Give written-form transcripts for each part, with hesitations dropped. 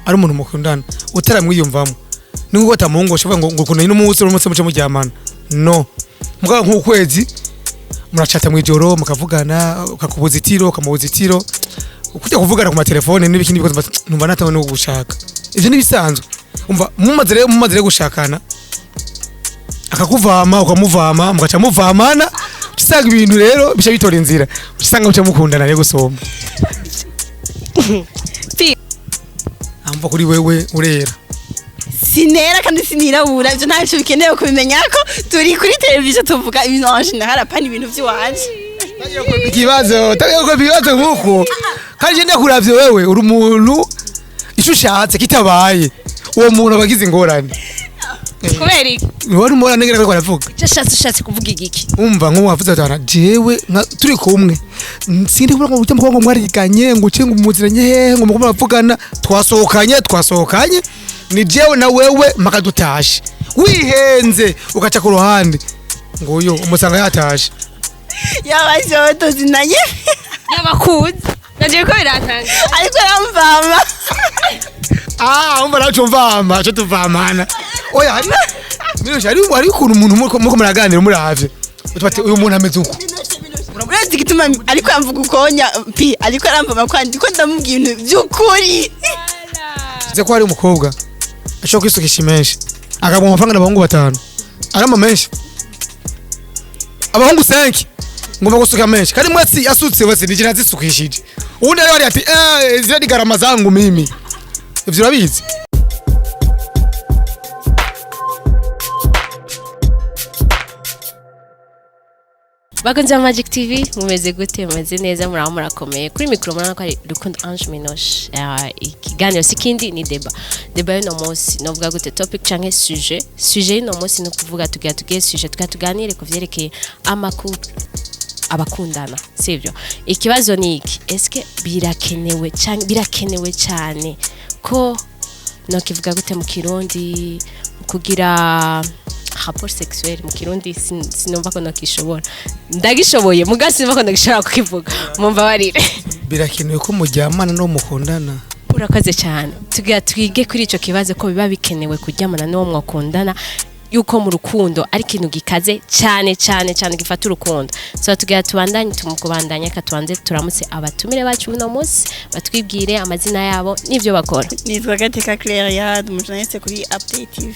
ari umuntu mukundana utaramwiyumvamo ningo atamuhungu ushobora ngo ukuntu n'umunsi muce mujyamana no mugabo nk'ukwezi muracata mu ijoro mukavugana ukakubuza itiro ukamubuza itiro ukujya kuvugana ku matelefone n'ibikindi bikoze numva natawe no gushaka ivyo nibisanzwe umva mumaze gushakana akakuvama ukamuvama mugaca muvamana usanga ibintu rero bisha bitora inzira usanga muce mukundana rero gusoma amva kuri wewe urera sinera kandi sinirabura ivyo ntacyo bikenewe kubimenya ko turi kuri televiziyo tuvuga ibintu en general apana ibintu by'iwanje ikibazo nk'uko kandi njye kuravye wewe uri umuntu ico ushatse kitabaye uwo muntu abagize ingorane kubera iki wari umubona nengera ko aravuga ushatse kuvuga igiki umva nko wavuze atana jewe turi kumwe sindi kuvuga ngo utemba ngo mwariganye ngo ucinga umuziranye hehe ngo mukoma bavugana twasokanye ni jewe na wewe makadutashe wihenze ugaca ku ruhande ngo uyo umusanga yatashe yabajoto zinanye yabakuze nagiye ko biratanga ariko aramvama umva naco mvama cyo tuvamana oya hari ukuntu umuntu muko muraganira muravye utubate uyu muntu ameze uko urazi gituma ariko yamvuga ukonya pi ariko aramvama kwandi ko ndamubwiye ibintu by'ukuri ze ko ari umukobwa ashobora kwisukisha menshi akabwa amafaranga n'abahungu 5 arama menshi abahungu 5 ngomba gusuka menshi kandi mwatsi yasutse wese nijina zisukishije ubundi ari ati zira ni garama zangu mimi ivyo urabizi Bakunze wa Magic TV mumeze gute mumeze neza muraho murakomeye kuri micro murana ko ari Rukundo Ange Minoche ikiganiro sikindi ni deba y'uno munsi novuga gute topic canke sujet y'uno munsi no kuvuga tugiye sujet tuganire ku vyerekeye amakuru abakundana sivyo ikibazo ni iki eske birakenewe cyane ko no kivuga gute mu Kirundi kugira rapport sexuel mu Kirundi sinumva ko nakishobora ndagishoboye mugasi numva ko ndagishobora kukivuga mumva barire birakenewe ko mujyamana no mukundana urakaze cyane twige kuri ico kibazo ko biba bikenewe kujyamana no mwakundana yuko mu rukundo ari kintu gikaze cyane gifata urukundo so tubandanye tumukubandanya katuanze turamutse abatumire bacu uno munsi batwibwire amazina yabo n'ivyo bakora nitwa Gateka Claire umujournaliste kuri Update TV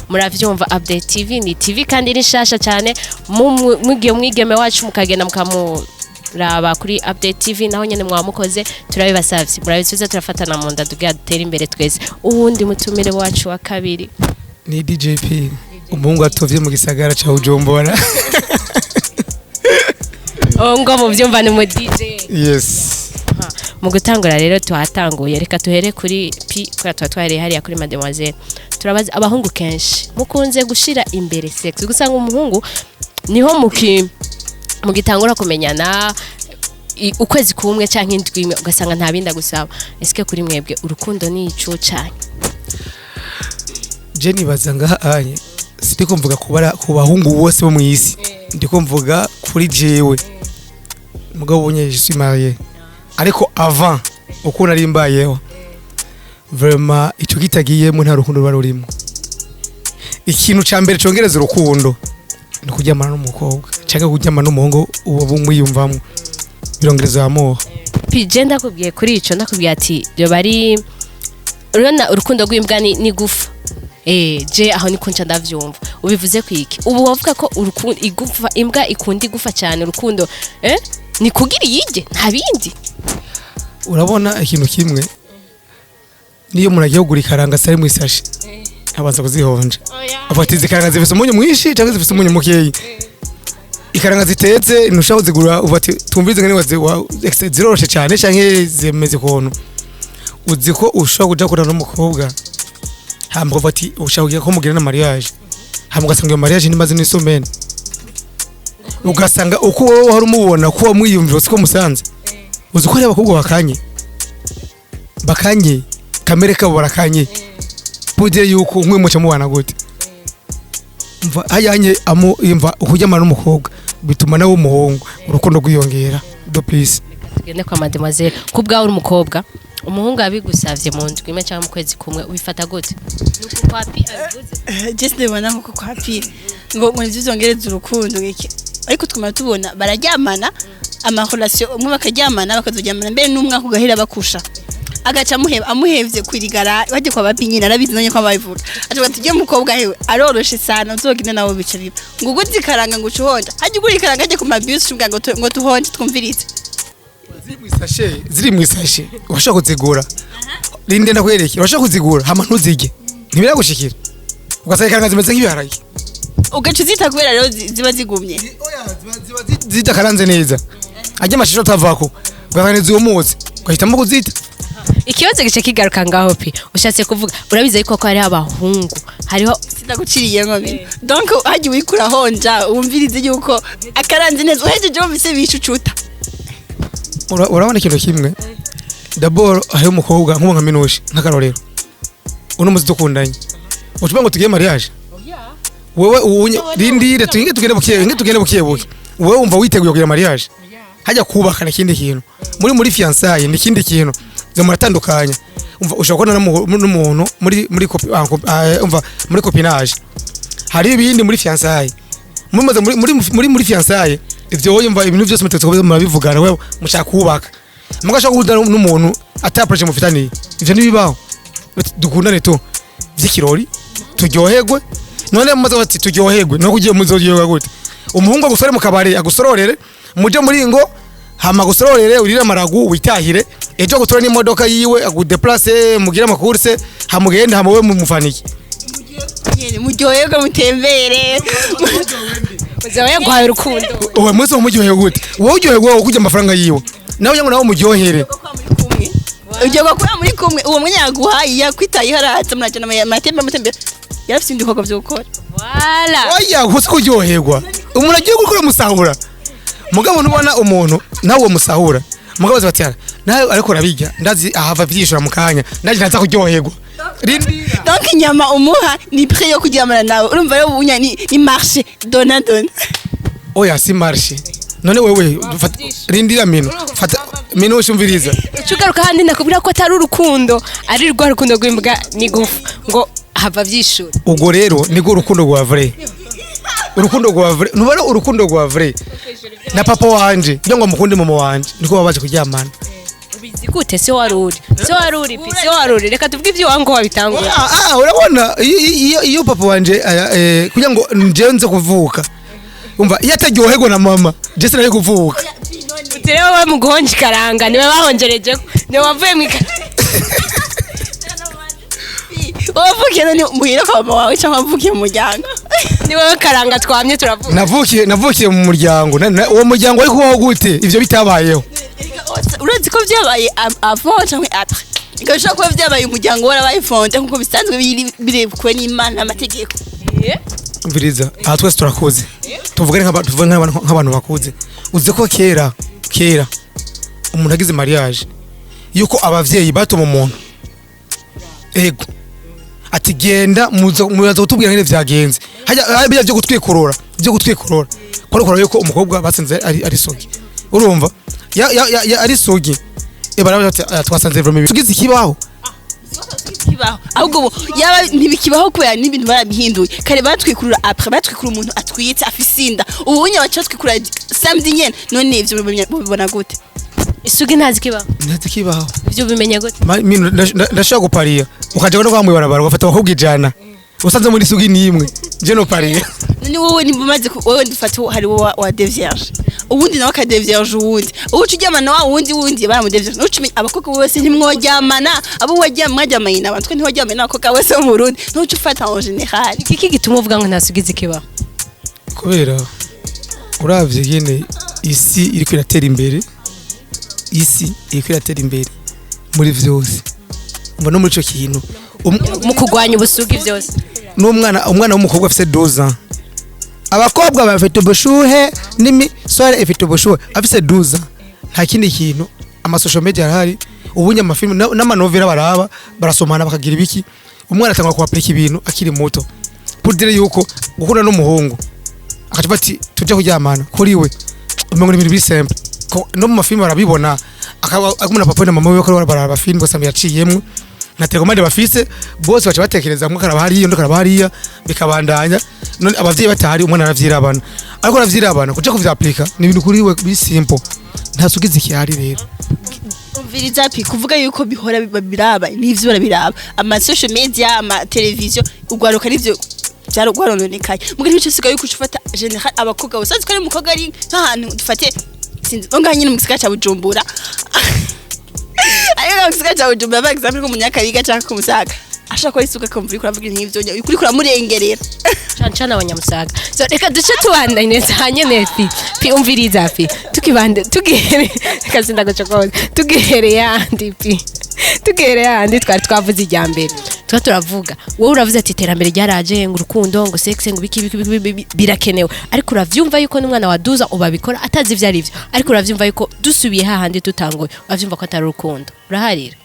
muravyumva Update TV ni TV kandi ni shasha cyane mugiye mwigeme wacu mukagenda mukamuraba kuri Update TV naho nyene mwamukoze turabibasavye murabisubiza turafatana mu nda dutera imbere twese uwundi mutumire wacu wa kabiri ni DJP umuhungu atovye mu gisagara ca Ujombora ngo muvyumva ni mu DJ yes mu gutangura rero tuhatanguye reka tuhere kuri P kora twatware hariya kuri mademoiselle turabaza abahungu kenshi mukunze gushira imbere sex gusanga umuhungu niho mu gitangura kumenyana ukwezi kumwe canke indwi imwe ugasanga nta binda gusaba eske kuri mwebwe urukundo ni ico cyane Jenny bazanga anye sitiko mvuga ku bahungu bose bo mu isi ndiko mvuga kuri jewe mugabo bunye je suis marié ariko avant uko nari mbayeho vraiment ico gitagiye mu nta rukundo barurimo ikintu ca mbere congereza urukundo no kujyamana n'umukobwa cyangwa kujyamana n'umuhungu uwo bumwiyumvamo birongereza amoho pije ndakubwiye kuri ico ndakubwiye ati byo bari urona urukundo rw'imbwa ni gufa je aho niko nca ndavyumva ubivuze kwiki ubu wavuga ko urukundo igufa imbwa ikunda igufa cyane urukundo ni kugira yije nta bindi urabona ikintu kimwe niyo muragiye kugura ikaranga sari mu isashi abanza kuzihonja afatize ikaranga zifise umunyu mwinshi cyangwa zifise umunyu mukeyi ikaranga zitetse nushaho zigura ubati tumvize ngene ziroroshe cyane canke zemeze kontu uzi ko ushobora kuja kurana n'umukobwa hambwa bati ushaka ko mugira na mariage hambwa gasanga iyo mariage nimaze n'isomene ugasanga uko wowe hari umubona ko wamwiyumvira siko musanze uzi ko ari abakobwa bakanye kamere kabo barakanye bude yuko nkwe muca mubana gute mva ayanye imva ukujyamana n'umukobwa bituma nawe umuhungu urukundo gwiyongera do please tugende kwa mademoiselle kubwa uri umukobwa umuhungu abigusavye mu ndwi imwe cyangwa mu kwezi kumwe ubifata gute nuko kwapi abivuze just ndabona nkuko kwapira ngo nivyo zongereza urukundo iki ariko twuma tubona bararyamana amarelation umwe bakaryamana bakazoryamana mbere n'umwaka ugahera bakusha agaca amuhevye kwirigara baje kwa bapinyina arabizi nonye kwa babivuga ati tujye mukobwa hewe aroroshe sana uzogenda nawo bica biba ngo uguzikaranga ngo ucuhonja haje ugurikaranga aje ku mabus umbwa ngo tuhonje twumvirize ziri mu isashe urashaka kuzigura rinde ndakwereke urashaka kuzigura hama ntuzige ntibiragushikira ugasanga ikaranga zimeze nk'ibiharage ugaca uzita kubera rero ziba zigumye ziba zidakaranze neza ajya amashusho atavako ugasanga ziyumutse ugahitamo kuzita ikibazo gice kigaruka ngaho pe ushatse kuvuga urabize yuko ko hari abahungu hariho sinaguciriye mami donc haje wikura honja umvirize yuko akaranze neza uhejeje bise bishucuta urabona ikintu kimwe d'abord ayo mukobwa nkubo nka Minoshi nkakarorero uno muzi dukundanye ucuba ngo tugiye mariage wewe rindire tugende bukiye wewe umva witeguye kugira mariage hajya kubaka n'ikindi kintu muri fiançailles n'ikindi kintu zamuratandukanya umva ushobora kubona n'umuntu muri copinage hari ibindi muri fiançailles muri fiançailles ivyo woyumva ibintu byose mutetso murabivugana wewe mushaka kubaka mugashaka kudana n'umuntu ataproje mufitaniye ivyo nibibaho dukundane to vy'ikirori turyoherwe none mumaze bati turyoherwe no kugiye muzoryoherwa gute umuhungu agusore mu kabari agusororere muje muri ngo hama gusororere urira maragu witahire ejo gutora n'imodoka yiwe agudeplace mugira amakurse hamugende hamuwe mufaniki muryoherwe mutembere uzawe yaguhaye urukundo uwe mwese muryoherwe gute wowe uryoherwe wowe kujya amafaranga yiwe nawe yango nawe muryohere ujye gukora muri kumwe uwo munyaguhaye yakwitaye haratse murajana amatembe mutembere yarafite indikorwa byo gukora wala oya gusa kuryoherwa umuntu agiye gukora musahura mugabo ntubona umuntu nawe uwo musahura mugabo zabatiyana nawe ariko rabijya ndazi ahava vyishura mukanya ndaje naza kuryoherwa donc inyama umuha ni prix yo kuryamana nawe urumva rero ubunya ni marché dona oya si marché none wewe rindira fata ushumviriza ucugaruka handi nakubwira ko atari urukundo ari rwa rukundo rw'imbwa ni gufu ngo hava vyishura ubwo rero niko urukundo rwa vrai nubara urukundo rwa vrai na papa wanje byo ngo mukunde mama wanje niko babaje kuryamana ubizi gute se waruri reka tuvuge ivyo wango wabitangura urabona iyo papa wanje kugira ngo nje kuvuka umva iyo ataryoherwa na mama je sinaye kuvuka uterewe we mugonje karanga niwe bahongereje niwe wavuye mu wavukiye none muhira kwa mama wawe cyangwa wavukiye mu muryango niwe karanga twamye turavuga navukiye mu muryango uwo muryango ari kubaho gute ivyo bitabayeho urazi ko byabaye avant cyangwa après igashaka kuba byabaye umuryango warabaye fonde nkuko bisanzwe birebwe n'Imana amategeko mviriza aha twese turakoze tuvugane nk'abantu bakuze uzi ko kera umuntu agize mariage yuko abavyeyi batuma umuntu ego ati genda muza kutubwira ngene vyagenze hajya byo gutwikurura korokora yuko umukobwa basanze ari sogi urumva ya ari sogi ebara twasanze vraiment tugize kibaho ahubwo yaba ntibikibaho kubera n'ibintu barabihinduye kare batwikurura après batwikura umuntu atwiyitse afisinda ubunye bacatwikura samedi nyene none ivyo bibona gute isugi ntazi kibaho ivyo bimenya gute ndashaka gupariya ukaje no kwamwe barabara ugafata abakobwa ijana usanze muri isugi nimwe je no pariya none wowe nibumaze wowe ndifata hari wa devierge ubundi nawe ka devierge ubundi ucu ryamana wa wundi baramu devierge ucu abakobwa bose ntimworyamana abo wajyamanye n'abantu twe ntiwajyamana abakobwa bose mu Burundi n'ucu ufata en général iki gituma uvuga ngo ntasugize kibaho kubera uravye gene isi iri kwiratera imbere muri vyose umva no muri ico kintu mu kugwanya ubusugi byose n'umwana w'umukobwa afite 12 ans abakobwa bafite ubushuhe n'imisore ifite ubushuhe afite 12 ans nta kindi kintu amasocial media arahari ubunya amafilm n'amanovela baraba barasomana bakagira ibiki umwana atangwa kuapurika ibintu akiri muto pudire yuko gukunda n'umuhungu akatubati tujya kuryamana kuri we umengo ibintu biri simple no mu mafilme barabibona akaba agumuna papa na mama we ko baraba film bose yaciyemwe na tegomande bafise bose baca batekereza mwe karaba hariyo ndo karaba hariya bikabandanya none abavyeyi batahari umwana aravyirabana ariko aravyirabana kuja kuvyaplika ni ibintu kuri we bi simple ntasugize ikihari rero umviriza pi kuvuga yuko bihora biraba n'ivyo barabiraba ama social media ama television ugwaruka n'ivyo byarugwarononekaye mugira icyo sigaye yuko ufata general abakoga usazi ko ari mukoga ari nk'ahantu dufate sinzi onga nyine mu gisaka cya Bujumbura ayo mu gisaka cya Bujumbura ba example ko munyakariga cyangwa ku Musaga ashaka ko isuka ko mvuri kuravuga nk'ivyo ukuri kuramurengerera cancana abanyamusaga so reka duce tubandanye hanye nefi pi umviriza pi tukibande tugihere kazinda gacokoza tugihere yandi pi tugihere yandi twari twavuze ijyambere turavuga wowe uravuze ati terambere ryaraje ngo urukundo ngo sex ngo biki birakenewe ariko uravyumva yuko n'umwana waduza ubabikora atazi ivyo ari byo ariko uravyumva yuko dusubiye hahandi tutangoye uravyumva ko atari urukundo uraharira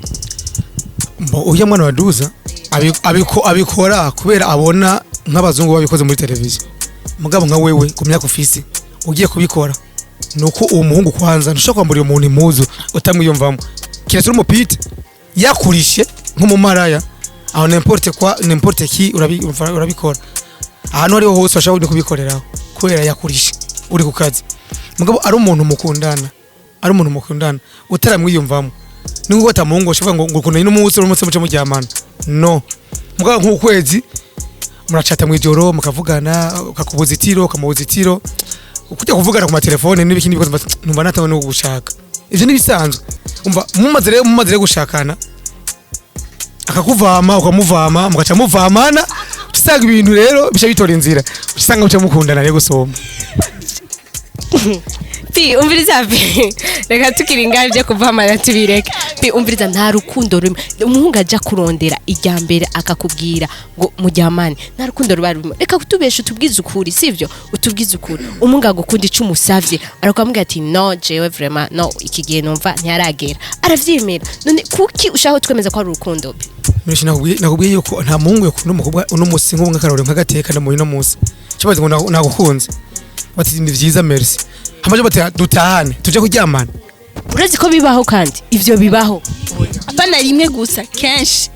uya mwana waduza abikora kubera abona nk'abazungu babikoze muri televiziyo mugabo nka wewe ku myaka ufise ugiye kubikora nuko uwo muhungu kwanza ntushaka kwambura uyo muntu impuzu utamwiyumvamo kiretse umupite yakurishe nk'umumaraya aho n'importe qui urabikora ahantu ariho hose washaka kubikoreraho kubera yakurishe uri ku kazi mugabo ari umuntu mukundana utaramwiyumvamo ningo tamungo ushaka ngo ukuntu n'umunsi urumutse muce mujyamana no mugabo nk'ukwezi muracata mwijoro mukavugana ukakubuzitiro kamubuzitiro ukujya kuvugana ku matelefone n'ibikindi bikoze numva natawe no gushaka ivyo nibisanzwe umva mumaze gushakana akakuvama ukamuvama mugaca muvamana usanga ibintu rero bisha bitora inzira usanga muce mukundana rero gusoma pi umviriza pi reka tukiringa byo kuvamana tubireka pi umviriza nta rukundo rumwe umuhungu aja kurondera ijyambere akakubwira ngo mujyamane nta rukundo ruba rurimo reka kutubesha utubwiza ukuri sivyo utubwiza ukuri umuhungu agukunda ico umusavye arakwambwira ati no jewe vraiment no ikigiye numva ntiyaragera aravyemera none kuki ushaka twemeza ko ari urukundo pi Mishi nakubwiye yuko nta muhungu yakunda umukobwa uno musi nk'ubwo nkarore nk'agateka na muri no musi kibaze ngo nagukunze bati ni vyiza merci hamaje bati dutahane tuje kuryamana urazi ko bibaho kandi ivyo bibaho apana rimwe gusa kenshi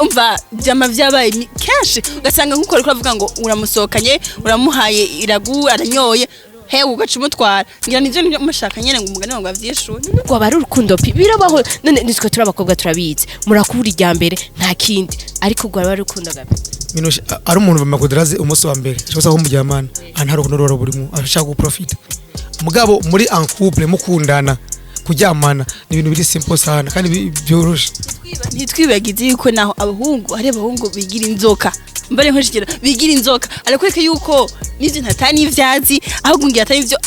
umva byama vyabaye kenshi ugasanga nkuko ariko avuga ngo uramusohokanye uramuhaye iragu aranyoye he ugaca umutwara ngira nivyo mushaka nyene ngo umugani wangu avyishuye ngo bari urukundo pi birabaho none nitwe turabakobwa turabizi murakubura ijyambere nta kindi ariko ngo bari urukundo gabe Minoshi ari umuntu bamakoderaze umunsi wa mbere cyose aho mujyamana anta rukundo rwo burimo ashaka guprofita mugabo muri en couple mukundana kuryamana ni ibintu biri simple sana kandi byoroshe ntitwibagize yuko naho abahungu ari abahungu bigira inzoka mbare nkoshikira bigira inzoka arakweka yuko nivyo ntatani ivyazi ahubwo ngira atari ivyo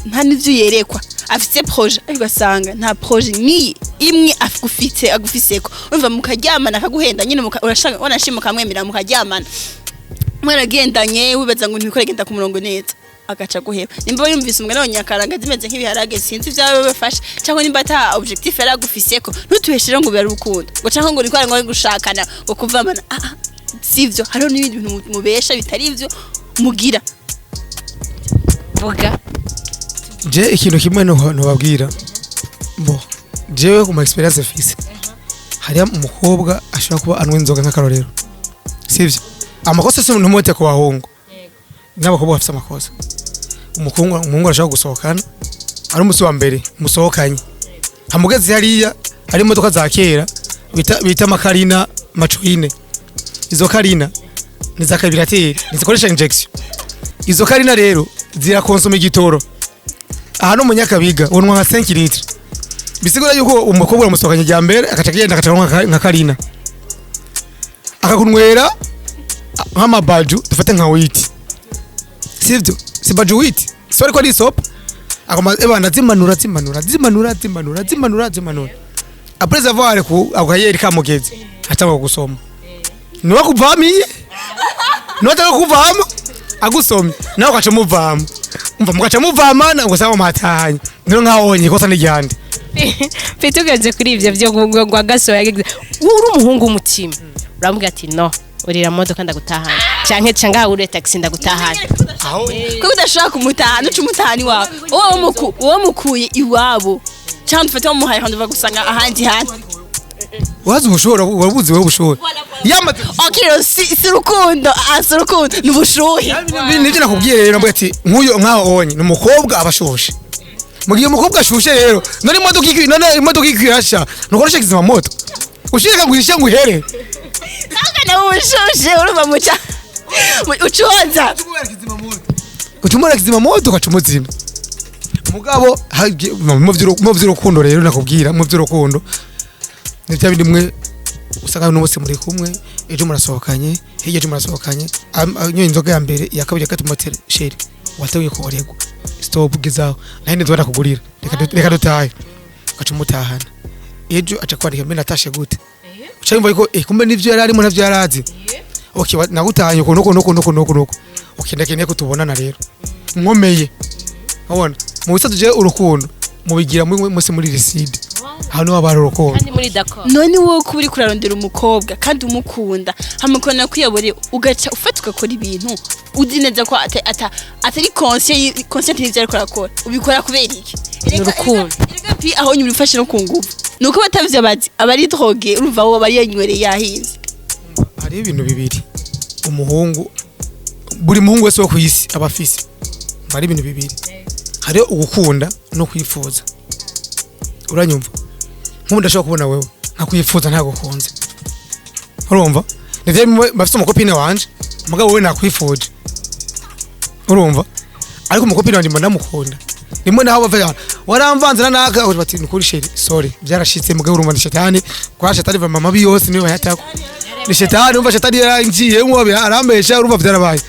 nta nivyo yerekwa afite projet ariko asanga nta projet ni imwe agufiseko umva mukaryamana akaguhenda nyine urashaka wanashima kamwemera mukaryamana mwaragendanye wibaza ngo ntibikore genda ku murongo neza agaca guheba nimba yumvise umugani w'Nyakaranga zimeze nk'ibiharage sinzi byawe bafashe cyangwa nimba ata objectif yaragufiseko ntutuheshire ngo bira rukundo ngo cyangwa ngo nikora ngo gushakana ngo kuvamana sivyo hariho n'ibindi bintu mubesha bitari ivyo mugira vuga je ikintu kimwe no babwira bo jewe ku experience afise hari umukobwa ashaka kuba anwe inzoga nk'akarorero sivyo amakosa se umuntu mote ko bahungu n'abakobwa bafite amakosa umuhungu arashaka gusohokana ari umusi wa mbere musohokanye hamugeze hariya hari imodoka za kera bita makarina macuine izo karina ni za carbureteur nizikoresha injection izo karina rero zirakonsoma igitoro aha no munyakabiga wonwa nka 5 litre bisigura yuko umukobwa uramusohokanye jya mbere akacagenda akacanga nka karina akakunwera nk'amabaju dufate nka witi sivyo si baju witi sore ko ari soap akoma ebana zimanura après avoir ku akayeri kamugeze atanga gusoma niwe kuvamiye nota kuvama agusomye nawe ukaca muvama umva mukaca muvamana ngo sawa matahanye nino nkawonye kosa n'ijyande Petugenze kuri ivyo byo ngo agasoya uri umuhungu umutima urambwira ati no urira modoka ndagutahana canke ure taxi ndagutahana ko udashaka kumutahana uca umutahani wawe uwo mukuye iwabo cyangwa ufate wamuhaye kandi bagusanga ahandi hantu wazi ubushuhe wabuze wowe ubushuhe yamaze okay si rukundo ni ubushuhe nivyo nakubwiye rero mbwe ati nkuyo nkaho onye numukobwa abashushe mugiye umukobwa ashushe rero none imodoka ikirasha nukoresha kizima moto ushirika guhisha nguhere na ubushuhe urumva muca ucoza utumura kizima moto ukacumuzima mugabo mu vy'urukundo rero nakubwira mu vy'urukundo nivyo bindi mwe usanga n'umunsi muri kumwe ejo murasohokanye hirya ejo murasohokanye nyoye inzoga ya mbere ya kabiri ya gatatu moteri sheri wateguye kuregwa stop gizaho nahinde nzora kugurira reka dutahe gacumutahana ejo aca kwandika mbe natashe gute uca yumva yuko kumbe nivyo yari arimo navyo yarazi okay nagutahanye uko okay ndakeneye kutubonana rero nkomeye abona mu bisatu je urukundo mubigira muri riside hano wabara urukundo kandi muri d'accord none wowe kuburi kurarondera umukobwa kandi umukunda hamukona kwiyobore ugaca ufatwa gukora ibintu uzi neza ko atari conscient n'ivyo ariko arakora ubikora kubera iki urukundo rega pi aho nyuma ufashe no kunguvu nuko batavye abazi abari droge urumva wo bari yanywereye yahinze hari ibintu bibiri umuhungu buri muhungu wese wo kwisi abafise bari ibintu bibiri hari ugukunda no kwifuza uranyumva nk'ubu ndashaka kubona wewe nakwifuza ntagukunze urumva ndetse bafite umukopine wanje mugabo wewe nakwifuje urumva ariko umukopine wanje ndamukunda nimwe naho bava waramvanze naka bati nukuri sheri sorry byarashitse mugabo urumva ni shetani kwa shetani va mama biyose niwe bayatako ni shetani urumva shetani yarangiye mwo arambesha urumva byarabaye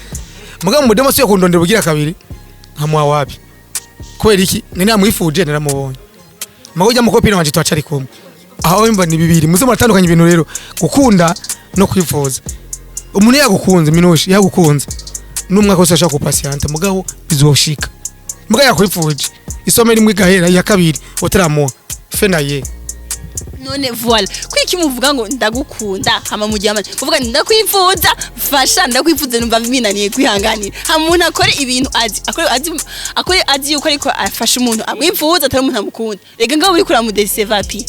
mugabo mudemo siyo kundondera bugira kabiri nkamwa wapi kweli iki nene amwifuje naramubonye magoja mukopine wanje twacari kumwe aho imba ni bibiri muze muratandukanye ibintu rero gukunda no kwifuza umuntu yagukunze minoshi yagukunze numwe ko sashaka kupasianta mugabo bizoshika mugabo yakwifuje isome rimwe gahera ya kabiri utaramuha fenaye none voila kwiki muvuga ngo ndagukunda hama mujyama uvuga ndakwifuza fasha ndakwifuza numva biminaniye kwihanganira hamuntu akore ibintu azi yuko ariko afasha umuntu amwifuza atari umuntu amukunda rega ngabo uri kuramudeseva pi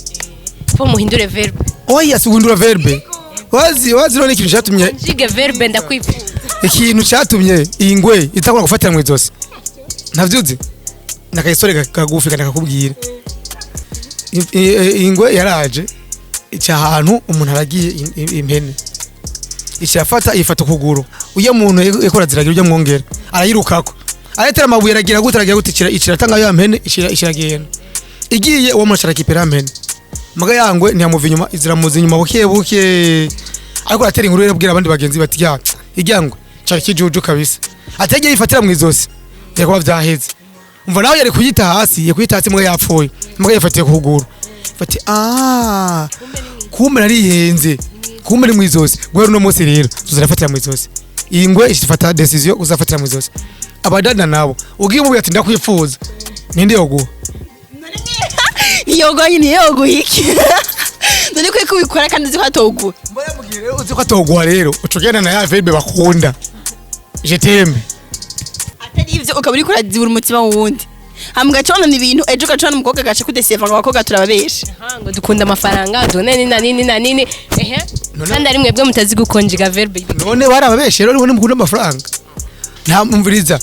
po muhindure verbe oya siguhindura verbe wazi none ikintu cyatumye jige verbe ndakwifuza ikintu cyatumye ingwe itakora gufatira mu izosi ntavyuzi nakayisore kagufi kana kakubwira ingwe yaraje icyahantu umuntu aragiye impene icyafata ifata ukuguru uya muntu ekora ziragira ujya mwongera arayirukako aretera amabuye aragira gute ikiratanga ya mpene ishiragenda igiye uwo muntu arakipera mpene maga yangwe ntiyamuva inyuma iziramuza inyuma buke ariko aratera inkuru yabwira abandi bagenzi bati ya ijyangwe cyari kijuju kabisa ategeye ifatira mu izosi byako byaheze umva nawe yari kuyita hasi mwe yapfuye mwe yafatiye kuguru fati kumbe narihenze kumbe ni mu izosi gwero no munsi rero tuzarafatira mu izosi ingwe ishifata decision uzafatira mu izosi abadana nabo ugiye mu ati ndakwifuza ninde yoguha nyine yoguhiki none ko kubikora kandi uzi ko atoguha mbona mugiye rero uzi ko atoguha rero ucugena na ya verbe bakunda je t'aime atari ivyo ukaburi kurazibura umutima wundi hamwe gacona ibintu ejo gacona umukobwa gace kudeseva ngo abakobwa turababesha ngo dukunda amafaranga done nini ehe kandi ari mwebwe mutazi gukonjiga verbe none barababeshe rero ubone mukunda amafaranga nta mumviriza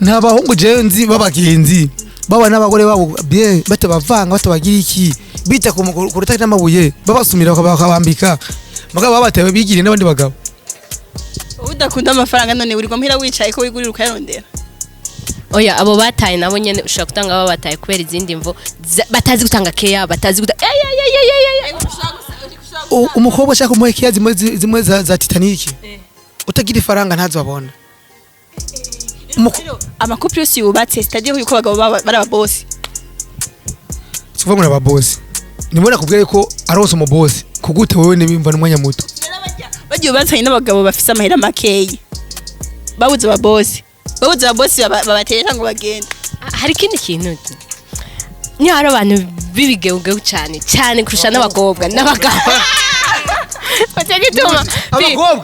nta bahungu jenzi babagenzi baba n'abagore babo bien batabavanga batabagira iki bita ku rutaki n'amabuye babasumira bakabambika mugabo babatewe bigire n'abandi bagabo udakunda amafaranga none uri kwamhira wicaye ko wigurira ukayarondera oya abo bataye nabo nyene ushaka gutanga abo bataye kubera izindi mvo batazi gutanga care batazi gutanga umukobwa ashaka umuhe care zimwe za Titanic utagira ifaranga ntazo abona amakopri yose yubatse sitagiye yuko bagabo baraba boss sivuga muri aba boss nibona kubwire ko arose mu boss kugute wewe nibimva n'umwanya muto bagiye batanye n'abagabo bafise amahera makeyi babuze aba boss babaterera ngo bagende hari kindi kintu niyo hari abantu bibigeugeho cyane kurusha n'abakobwa n'abagabo Batagituma. Abakobwa.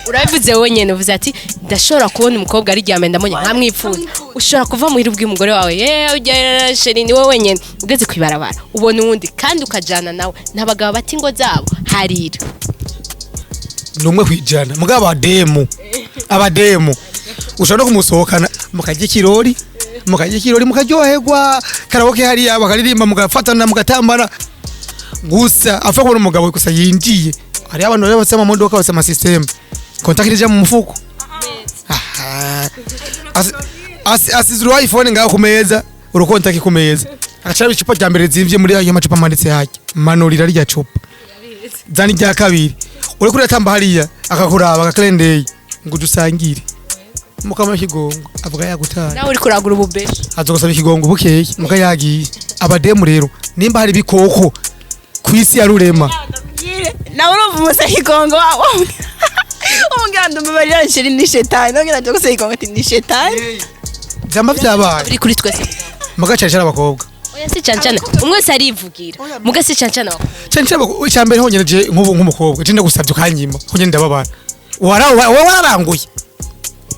Urabivuze wenyene uvuze ati ndashobora kubona umukobwa ari ryame ndamubonye nkamwifuza. Ushobora kuva muri rubw'umugore wawe ujya sheri ni wowe wenyene ugeze kwibarabara ubona uwundi kandi ukajana nawe ntabagabo bati ngo zabo harira. Numwe kwijana mugabo abademu ushobora kumusohokana mukajya kirori mukaryoherwa karaoke hariya bakaririmba mugafatana mugatambana gusa afa kubona umugabo gusa yinjiye hari abantu bari basema modoka basema system kontakirije mu mufuko asizuru iPhone ngaho kumeza urukontaki kumeza agacara icupa rya mbere zimvye muri ayo macupa manditse hake manurira rya cupa zani rya kabiri uri kuri atamba hariya akakuraba akaklendeye ngo dusangire mukama kigongo avuga yagutana nawe uri kuragura ububesha azogosaba ikigongo bukeye muka yagiye abademu rero nimba hari bikoko kwisi ya rurema nawe urumva ikigongo umuganda mubarira sheri ni shetani nongera cyo gusaba ikigongo ati ni shetani jamba byabaye uri kuri twese mugacacara abakobwa oya si cancana umwe wese arivugira muga si cancana cyambere honyereje nk'umukobwa je ndagusabye ukanyima honye ndababara wararanguye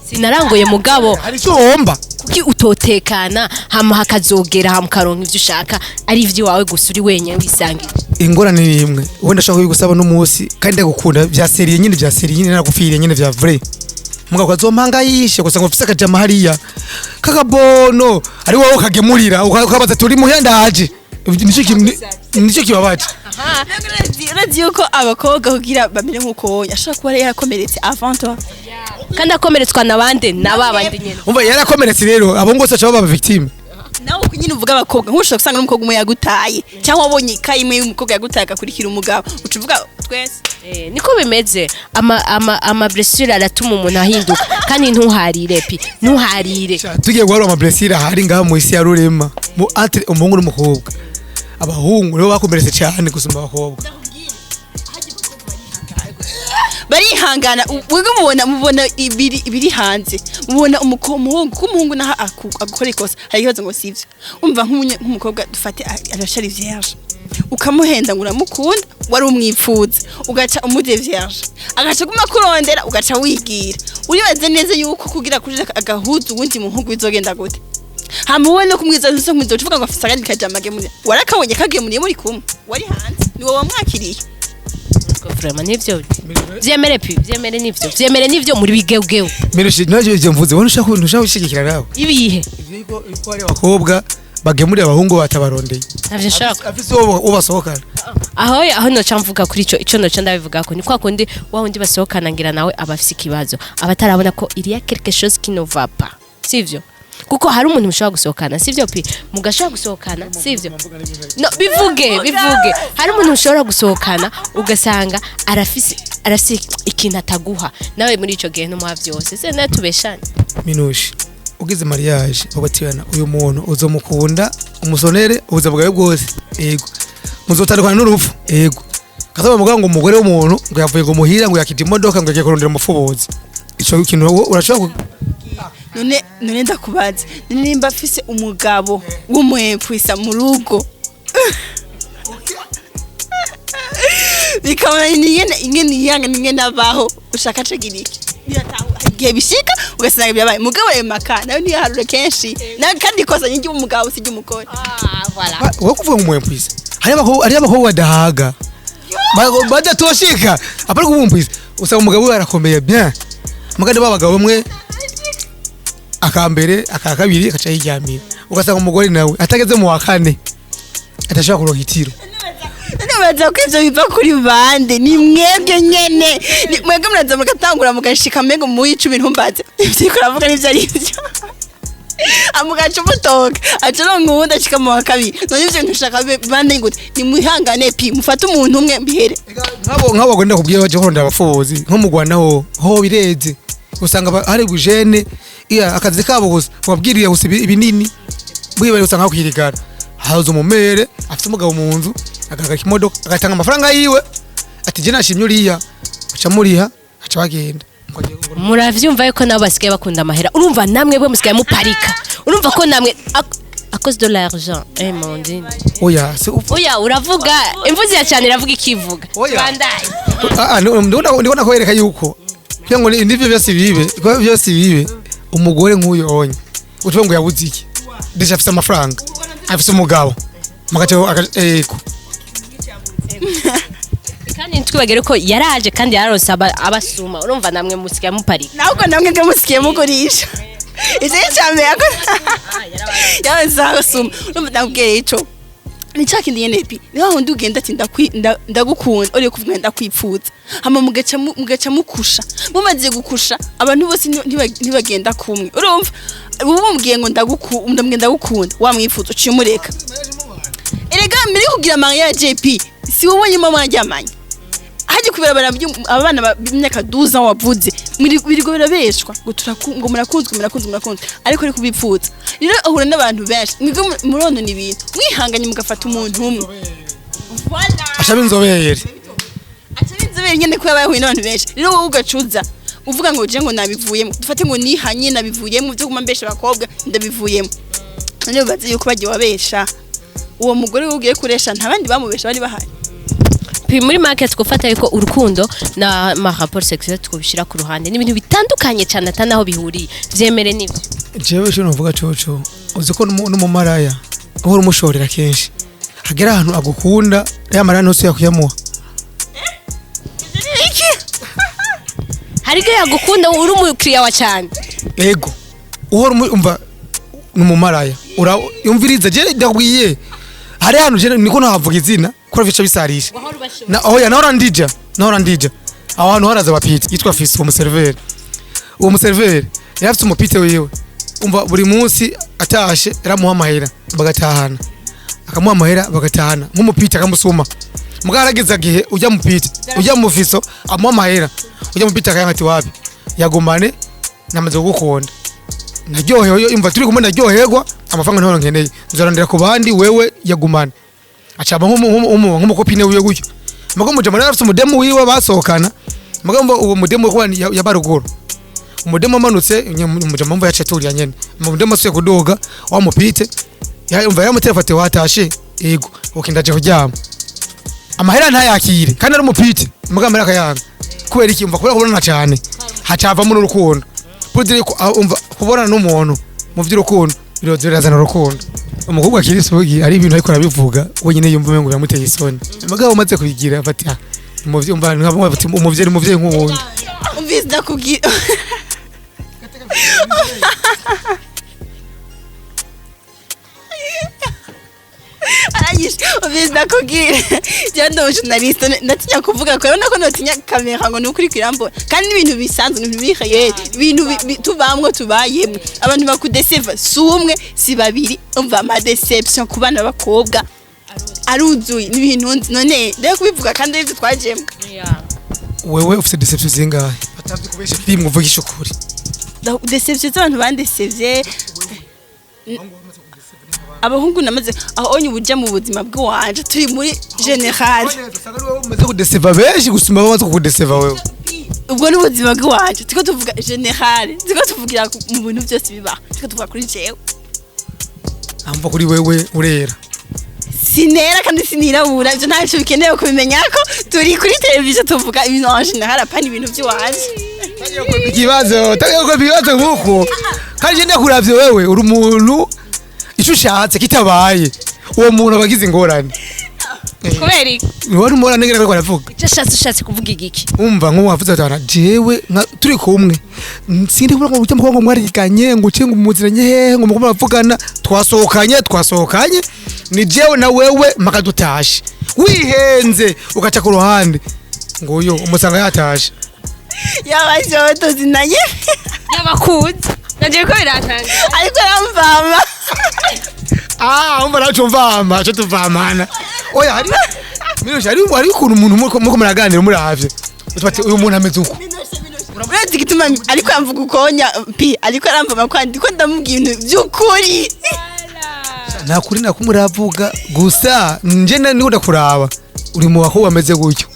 sinaranguye mugabo hari cyo homba kuki utotekana hama hakazogera hamukaronka ivyo ushaka ari ivyo wawe gusa uri wenyene wisangira ingorane ni imwe wenda shaka kugusaba n'umunsi kandi ndagukunda bya serie nyine nagufiriye nyine bya vrai mugabo kazompanga yishe gusa ngo ufise akajama hariya kakabono ari wowe kagemurira ukabaza turi muhendaje nicyo kibabaje urazi yuko abakobwa kugira bamere nk'uko wowe ashobora kuba yarakomeretse avant toi kandi akomeretswa nabande nababandi nyene umva yarakomeretse rero abo ngose cyo baba victime nawe kunyine uvuga abakobwa nk'ushobora gusanga n'umukobwa umwe yagutaye cyangwa wabonye ikayi imwe y'umukobwa yagutaye agakurikira umugabo ucuvuga twese niko bimeze ama blessure aratuma umuntu ahinduka kandi ntuharire tugiye guhara ama blessure hari ngaho mu isi ya rurema mu entre umuhungu n'umukobwa abahungu rero bakomeretse cyane gusumba abakobwa barihangana wega mubona ibiri hanze mubona umuhungu naha akora ikosa hari ikibazo ngo sivyo umva nk'umukobwa dufate arashari vierge ukamuhenda ngo uramukunda wari umwipfuza ugaca umude vierge agaca guma kurondera ugaca wigira uribaze neza yuko kugira kuri agahuza ubundi muhungu bizogenda gute hamubone kumwiza nso kumwiza uvuga ngo afisa kandi kajamage muri warakabonye kagemuriye muri kumwe wari hanze ni wowe wamwakiriye vraiment nivyo vyemere nivyo muri bigewgewe mereje naje mvuze wone ushaka gushigikira nawe ibihe ivyo iko ari abakobwa bagemuriye abahungu batabarondeye navyo nshaka afise ubasohokana aho no camvuga kuri ico no ndabivuga ko ni kwa kundi wahundi basohokana ngira nawe abafise ikibazo abatarabona ko il y a quelque chose qui ne va pas sivyo kuko hari umuntu mushobora gusohokana sivyo pi mugashobora gusohokana sivyo no bivuge hari umuntu ushobora gusohokana ugasanga arafise ikintu ataguha nawe muri ico gihe ntumuha vyose se natubeshane minushi ugize mariage ubatirana uyu muntu uzomukunda umusonere ubuza bwawe bwose yego muzotandukana n'urupfu yego kasaba muga ngo umugore w'umuntu ngo yavuye ngo muhira ngo yakije imodoka ngo yagiye kurondera umufubuzi ico kintu urashobora none ndakubaza nimba afise umugabo w'umwepfisa mu rugo bikabona ingene nabaho ushaka cegiriki igihe bishika ugasanga byabaye mugabo ayo makana nayo niyaharure kenshi kandi ikosa nyingi umugabo sijya umukore voilà wowe kuvuga umwepfisa hari abaho badahaga badatoshika apari kubumvisa usanga umugabo yarakomeye bien mugande babagabo bamwe akambere akakabiri akaca yiryamira ugasanga umugore nawe atageze mu wa kane atashaka kuronka itiro nibaza ko ivyo biva kuri bande ni mwebwe nyene mwebwe muraza mugatangura mugashika mbego mu 10 ntumbaze ivyo kuravuga n'ivyo ari ivyo amugaca umutoka acaronka uwundi ashika mu wa kabiri none ivyo ntushaka bande ngute ni mwihangane pi mufate umuntu umwe mbihere nk'abo gwenda kubwiye baje kurondera abafuzi nko mu Rwanda ho bireze usanga hari gujene akazi kabo gusa wabwiriye gusa ibinini bwiye usanga kwirigara hazo umumere afite umugabo mu nzu agahagarika imodoka agatanga amafaranga yiwe ati je nashimye uriya aca muriha aca bagenda muravyumva yuko nabo basigaye bakunda amahera urumva namwe bwe musigaye muparika urumva ko namwe à cause de l'argent mon dieu oya se oya uravuga imvuzi ya cyane iravuga ikivuga bandaye ndibona kwereka yuko ngo ndivyo byose bibe umugore nk'uyu onye utwe ngo yabuze iki ndetse afite amafaranga afite umugabo magacho eko kandi twibagere ko yaraje kandi yararose abasuma urumva namwe musikiye muparika nako namwe bwe musikiye mugurisha ije cyane yarasuma urumva ndabwiye ico nichaki ndiye nepi niho ndugenda ati ndagukunda uri kuvuga ndakwipfuza hama mugaca mukusha mumaze gukusha abantu bose ntibagenda kumwe urumva ubu mumbwiye ngo ndagukunda wamwifuza uciye umureka erega mbere kugira mariage JP si wowe mama wanjyamanye haje kubera abana b'imyaka 12 ans wavuze birigo birabeshwa ngo murakunzwe ariko kubipfuza rero ahura n'abantu benshi mwigo murono n'ibintu mwihanganye mugafata umuntu umwe ashabe inzobere nyene ko yabaye n'abantu benshi rero wowe ugacuza uvuga ngo je ngo nabivuyemo dufate ngo nihanye nabivuyemo byo kumambesha abakobwa ndabivuyemo none bazi yuko bagiye wabesha uwo mugore ugiye kuresha ntabandi bamubesha bari bahari muri market gufata yuko urukundo na ma rapport sexuel tukubishira ku ruhande n'ibintu bitandukanye cyane atanaho bihuriye vyemere nibyo jewe cyo novuga coco uzi ko n'umumaraya uhora umushorera kenshi hagera ahantu agukunda yamara ntose yakuyamuha harige yagukunda uri umukiriya wa cyane ego uhora umva n'umumaraya yumviriza je ndagwiye hari hano je niko nahavuga izina ko bica bisarisha na oya nahora ndija aho hantu haraza bapita yitwa afise uwo muserveri yarafite umupite wiwe umva buri munsi atashe yaramuha amahera bagatahana akamuha amahera bagatahana nk'umupite akamusuma mugarageza gihe ujya mupite ujya mu fiso amuha amahera ujya mupite akayangati wapi yagumane namaze gukunda naryohewe imva turi kumwe naryoherwa amafaranga ntoro nkeneye nzarondera ku bandi wewe yagumane acaba nk'umukopine wiwe gutyo mago mujama yarafite umudemu wiwe basohokana mago uwo mudemu ko yabaruguru umudemu amanutse umujama mva yacaturiya nyene umudemu asuye kudoga wa mupite umva yamutelefate watashe yego ukindaje kuryama amahera ntayakire kandi ari umupite mago amahera kayanga kubera iki umva kubona cyane hacavamo n'urukundo pudire ko umva kubona n'umuntu mu by'urukundo birazana urukundo umukobwa kirisugi ari ibintu ariko arabivuga wenyine yumva umengo yamuteye isoni magabo umaze kubigira bati umuvye umva umuvye nk'uwundi umvise ndakubwira Ayish umvise ndakubwira cyando journaliste natinya kuvuga ko nako notinya kamera ngo nukuri kirambo kandi ibintu bisanzwe ibintu bihaye ibintu tubamwe tubayemwe abantu bakudeseva si umwe si babiri umva ama deception ku bana bakobwa aruzuye n'ibintu none ndeye kubivuga kandi ivyo twajemwe wewe ufite deception zingahe batavye kubesha bimwe uvugisha ukuri deception z'abantu bandesevye abahungu namaze aho onye ubujya mu buzima bw'wanje turi muri general umaze kudeseva benshi gusuma bamaze kudeseva wewe ubwo n'ubuzima bw'wanje tiko tuvuga general tiko tuvugira mu bintu byose biba tiko tuvuga kuri jewe amva kuri wewe urera sinera kandi sinirabura ibyo ntacyo bikeneye kubimenya ko turi kuri televiziyo tuvuga ibintu en general apana ibintu by'wanje tagiye nk'uko kandi je ndakuravye wewe uri umuntu icyo ushatse kitabaye uwo muntu abagize ingorane kubera iki wari umubona ngira ko aravuga icyo ushatse kuvuga igiki umva nko wavuze atana jewe turi kumwe sindi kubura ngo ujye ngo mwariganye ngo uce ngo muziranye hehe ngo mukoma bavugana twasohokanye ni jewe na wewe makadutashe wihenze ugaca ku ruhande ngo uyo umusanga yatashe yabaje tuzinanye yabakunze nagiye ko biratanga ariko aramvama umva nacho mvama cyo tuvamana oya hari minusha ari ukuntu umuntu muko muraganira muravye utwate uyu muntu ameze uko uretse gituma ariko yamvuga ukonya pi ariko aramvama kwandi ko ndamubwiye ibintu by'ukuri nakuri nakumuravuga gusa nje niho ndakuraba uri mu bakobwa ameze gutyo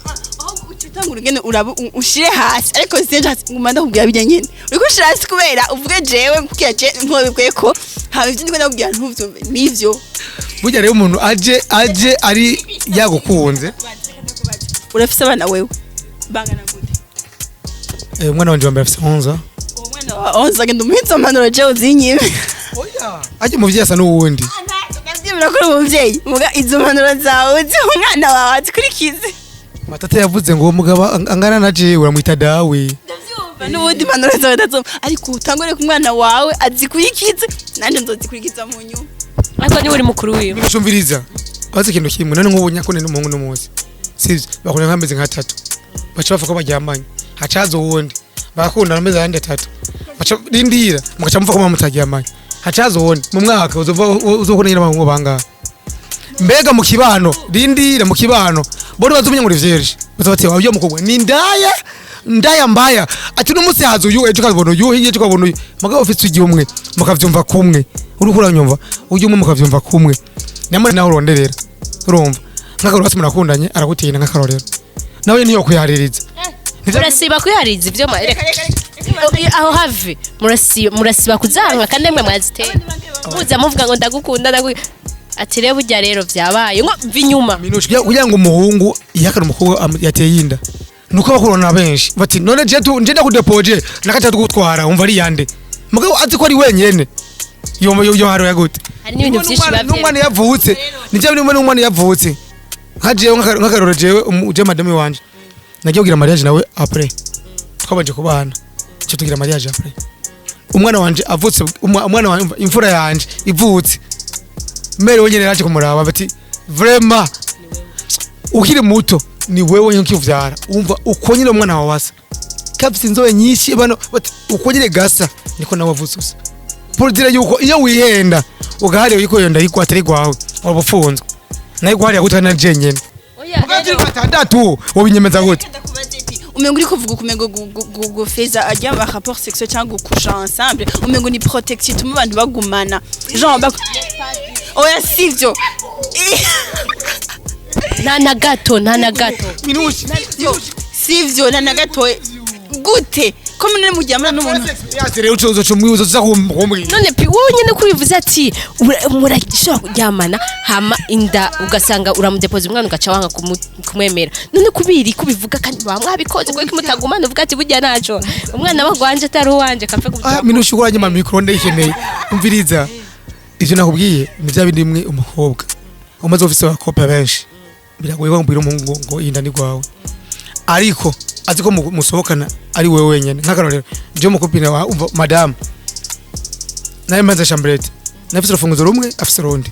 utangura ugene urabu ushire hasi ariko sinje hasi nguma ndakubwira bijya nyene uriko ushira hasi kubera uvuge jewe kukiya je ntobibwe ko haba ivyo ndiko ndakubwira ntuvyumve nivyo burya rero umuntu aje ari yagukunze urafise abana wewe bangana gute umwana wanje wambere afise 11 umwana wa 11 agenda umuhitsa manuro je uzinyibe oya aje muvyeyi asa n'uwundi ndavyimira ko umuvyeyi muga izo manuro zawe uzi umwana wawe azikurikize matata yavuze ngo uwo mugabo angana na jewe uramwita dawe ndavyumva n'ubundi manuro zawe ndazumva ariko utangore ku mwana wawe azikurikize nanje nzozikurikiza mu nyuma ariko niwe uri mukuru wiwe nibishumviriza bazi ikintu kimwe none nk'ubunya ko n'umuhungu n'umuzi sivyo bakunda nkameze nka 3 baca bavuga ko baryamanye hacaza uwundi bakunda ameze yandi 3 baca rindira mugaca mvuga ko mutaryamanye hacaza uwundi mu mwaka uzokona nyina mu banga mbega mu kibano rindira mu kibano bori bazumenya muri vierge bazabati wabyo mukobwa ni ndaya mbaya ati n'umunsi hazo uyu ejo kabona uyu hiye ejo kabona uyu mugabo ufite ugiye umwe mukavyumva kumwe urukura nyumva ugiye umwe mukavyumva kumwe nyamara nawe uronderera urumva nk'akaroro basi murakundanye aragutina nk'akarorero nawe niyo kuyaririza murasiba kuyariza ivyo aho have murasiba kuzanka kandi mwe mwaziteye muza muvuga ngo ndagukunda ati rero burya rero vyabaye ngo vinyuma minushi kugira ngo umuhungu yakara umukobwa yateye inda nuko bakurona benshi bati none je ndakudepoje nakata gutwara umva ari yande mugabo azi ko ari wenyene yo haro yagute hari n'ibintu byinshi bavye n'umwana yavutse nije n'umwana yavutse haje nk'akaroro jewe uje madame wanje nagiye kugira mariage nawe après twabanje kubana cyo tugira mariage après umwana wanje avutse umwana wanje imfura yanje ivutse mere wenyene yaje kumuraba bati vraiment ukiri muto ni wewe nkivyara umva ukonyine umwana wawe wasa kafite inzobe nyinshi bano bati ukonyine gasa niko nawe avutse usa pour dire yuko iyo wihenda ugahari yuko yenda yiko atari gwawe wabufunzwe nayo gwari yagutana jenyene ugaje batandatu wobinyemeza gute umengo uri kuvuga kumengo gufeza ajya ba rapport sexuel cyangwa coucher ensemble umengo ni protection tuma abantu bagumana genre oya sivyo nana gato minushi sivyo nana gato gute ko munene mujyamana n'umuntu yasere ucozo cyo mwibuzo zakumbwe none pi wowe nyene kubivuze ati muragishobora kuryamana hama inda ugasanga uramudepoza umwana ugaca wanga kumwemera none kubiri kubivuga kandi bamwabikoze ko kimutagumana uvuga ati burya naco umwana bagwanje atari uwanje kafe kuvuga minushi uranye ma micro ndayikeneye umviriza ivyo nakubwiye ni bya bindi imwe umukobwa umaze ofisi wa kopa benshi biragoye kwambira umuhungu ngo inda ni gwawe ariko aziko musohokana ari wewe wenyene nk'akarorero je mukopina wa madame naye manza chambrette nafise urufunguzo rumwe afise rundi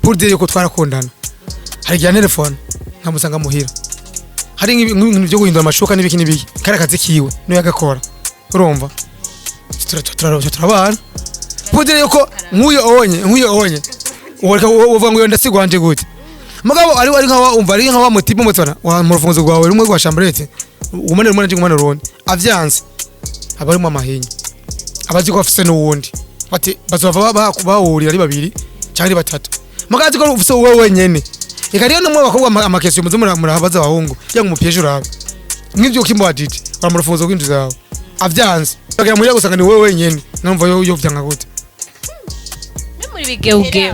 pour dire ko twarakundana hari ya telefone nkamusanga muhira hari nk'ibintu byo guhindura amashuka n'ibiki n'ibiki kare akazi kiwe no yagakora urumva turabana pour dire ko nk'uyo onye uvuga ngo ndasigwanje gute mugabo ari nkawa umva ari nkawa mutima mutsana wa murufunguzo rwawe rumwe rwa chambrette umwana rundi avyanze abarimo amahinya abazi ko afise n'uwundi bati bazova bahurira ari babiri cyangwa batatu magazi ko ufise wowe wenyene ikariyo no bakobwa amakesyo muzumura murabaza abahungu cyangwa umupiyeje urabe nk'ivyo kimbo aditi baramurufunzo kw'inzu zawe avyanze bagira muri gusanga ni wowe wenyene numva yo vyanga gute muri bigeuge